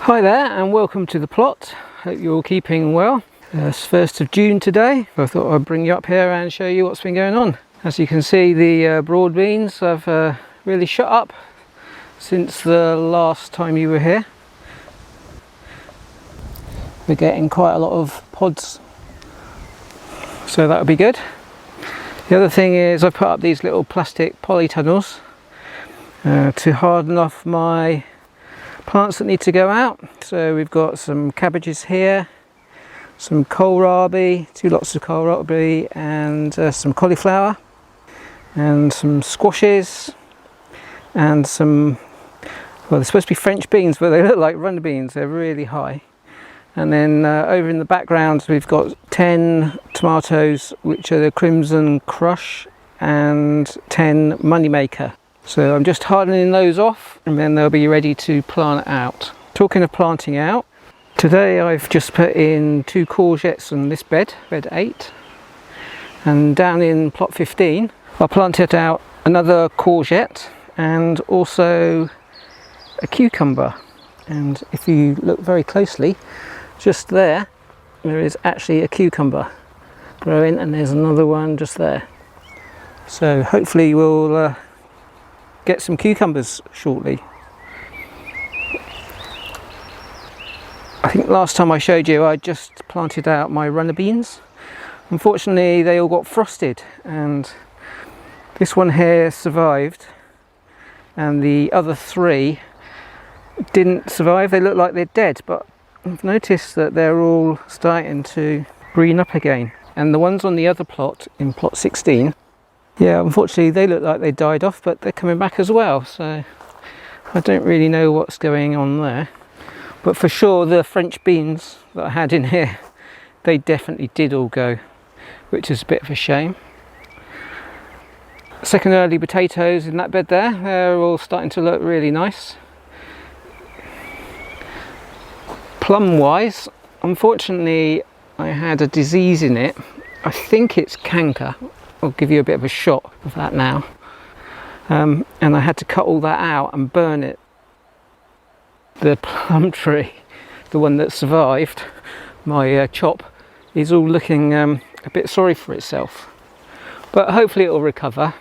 Hi there and welcome to the plot. Hope you're all keeping well. It's 1st of June today. I thought I'd bring you up here and show you what's been going on. As you can see, the broad beans have really shot up since the last time you were here. We're getting quite a lot of pods, so that'll be good. The other thing is I've put up these little plastic polytunnels to harden off my plants that need to go out. So we've got some cabbages here, some kohlrabi, 2 lots of kohlrabi, and some cauliflower, and some squashes, and some, well, they're supposed to be French beans, but they look like runner beans. They're really high. And then over in the background we've got 10 tomatoes, which are the Crimson Crush, and 10 Moneymaker. So I'm just hardening those off and then they'll be ready to plant out. Talking of planting out, today I've just put in 2 courgettes on this bed, bed 8. And down in plot 15, I planted out another courgette and also a cucumber. And if you look very closely, just there is actually a cucumber growing, and there's another one just there. So hopefully we'll get some cucumbers shortly. I think last time I showed you I just planted out my runner beans. Unfortunately they all got frosted, and this one here survived and the other 3 didn't survive. They look like they're dead, but I've noticed that they're all starting to green up again. And the ones on the other plot, in plot 16, yeah, unfortunately they look like they died off, but they're coming back as well, so I don't really know what's going on there. But for sure the French beans that I had in here, they definitely did all go, which is a bit of a shame. Second early potatoes in that bed there, they're all starting to look really nice. Plum wise, unfortunately I had a disease in it. I think it's canker. I'll give you a bit of a shot of that now. And I had to cut all that out and burn it. The plum tree, the one that survived my chop, is all looking a bit sorry for itself. But hopefully it will recover.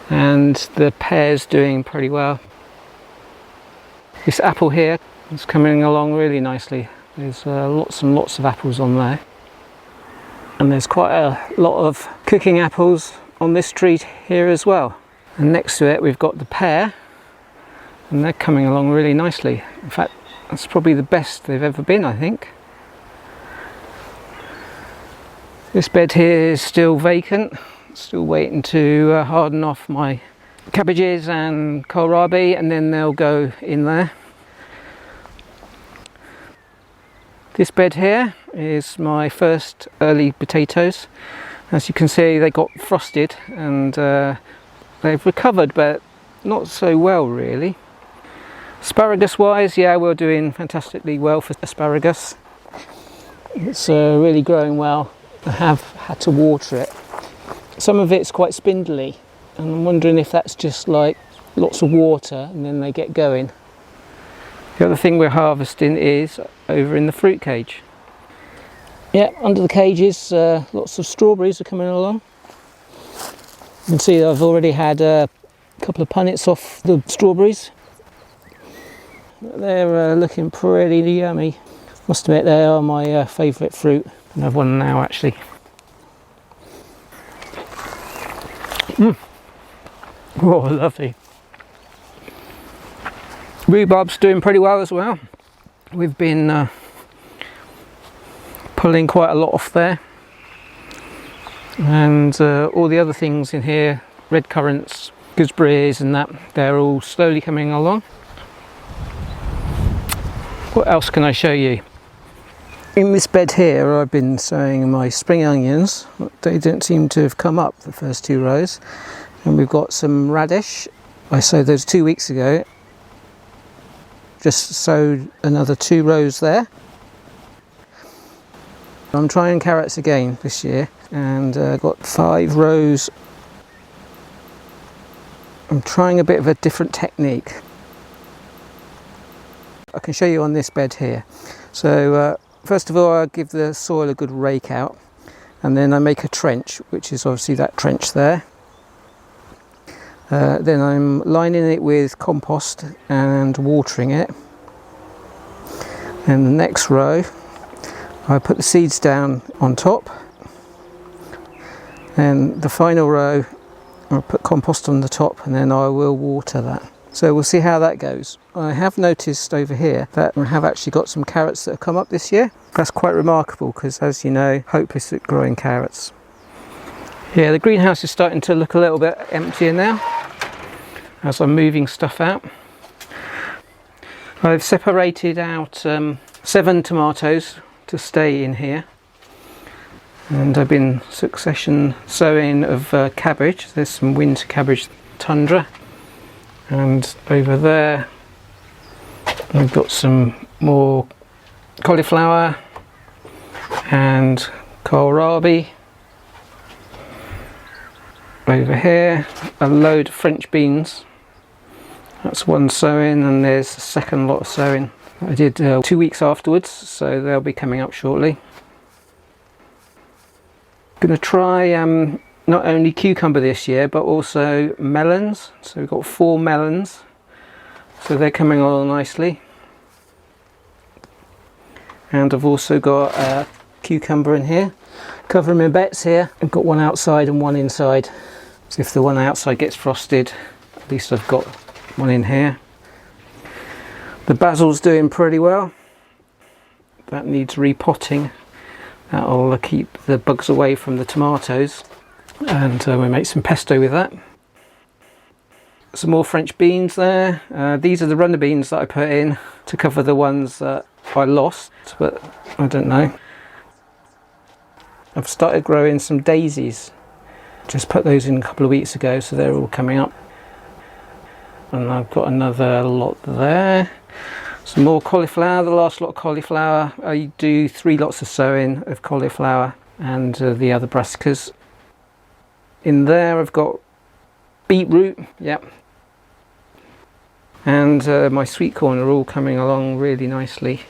And the pear's doing pretty well. This apple here is coming along really nicely. There's lots and lots of apples on there. And there's quite a lot of cooking apples on this tree here as well. And next to it we've got the pear, and they're coming along really nicely. In fact, that's probably the best they've ever been, I think. This bed here is still vacant. Still waiting to harden off my cabbages and kohlrabi, and then they'll go in there. This bed here is my first early potatoes. As you can see, they got frosted and they've recovered, but not so well really. Asparagus wise, yeah, we're doing fantastically well for asparagus. It's really growing well. I have had to water it. Some of it's quite spindly, and I'm wondering if that's just like lots of water and then they get going. The other thing we're harvesting is over in the fruit cage. Yeah, under the cages, lots of strawberries are coming along. You can see I've already had a couple of punnets off the strawberries. They're looking pretty yummy. Must admit they are my favourite fruit. I have one now actually. Oh, lovely. Rhubarb's doing pretty well as well. We've been pulling quite a lot off there, and all the other things in here, red currants, gooseberries and that, they're all slowly coming along. What else can I show you? In this bed here I've been sowing my spring onions. They don't seem to have come up the first 2 rows, and we've got some radish. I sowed those 2 weeks ago. Just sowed another 2 rows there. I'm trying carrots again this year, and got 5 rows. I'm trying a bit of a different technique. I can show you on this bed here. So first of all, I give the soil a good rake out, and then I make a trench, which is obviously that trench there. Then I'm lining it with compost and watering it. And the next row, I put the seeds down on top, and the final row I'll put compost on the top, and then I will water that. So we'll see how that goes. I have noticed over here that I have actually got some carrots that have come up this year. That's quite remarkable because, as you know, hopeless at growing carrots. Yeah, the greenhouse is starting to look a little bit emptier now as I'm moving stuff out. I've separated out 7 tomatoes to stay in here, and I've been succession sowing of cabbage. There's some winter cabbage tundra, and over there I've got some more cauliflower and kohlrabi. Over here a load of French beans. That's one sowing, and there's a second lot of sowing. I did 2 weeks afterwards, so they'll be coming up shortly. Going to try not only cucumber this year, but also melons. So we've got 4 melons, so they're coming along nicely. And I've also got a cucumber in here, covering my bets here. I've got one outside and one inside, so if the one outside gets frosted, at least I've got one in here. The basil's doing pretty well. That needs repotting. That'll keep the bugs away from the tomatoes, and we make some pesto with that. Some more French beans there. These are the runner beans that I put in to cover the ones that I lost, but I don't know. I've started growing some daisies. Just put those in a couple of weeks ago, so they're all coming up. And I've got another lot there. Some more cauliflower, the last lot of cauliflower. I do 3 lots of sowing of cauliflower and the other brassicas. In there I've got beetroot, yep. And my sweet corn are all coming along really nicely.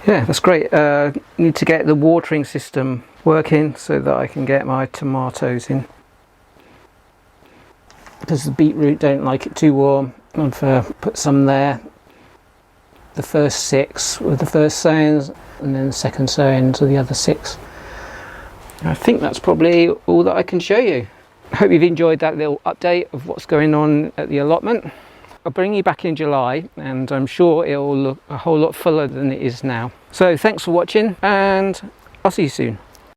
Yeah, that's great. Need to get the watering system working so that I can get my tomatoes in, because the beetroot don't like it too warm. I've put some there. The first 6 were the first sowings, and then the second sowings are the other 6. I think that's probably all that I can show you. I hope you've enjoyed that little update of what's going on at the allotment. I'll bring you back in July, and I'm sure it'll look a whole lot fuller than it is now. So thanks for watching, and I'll see you soon.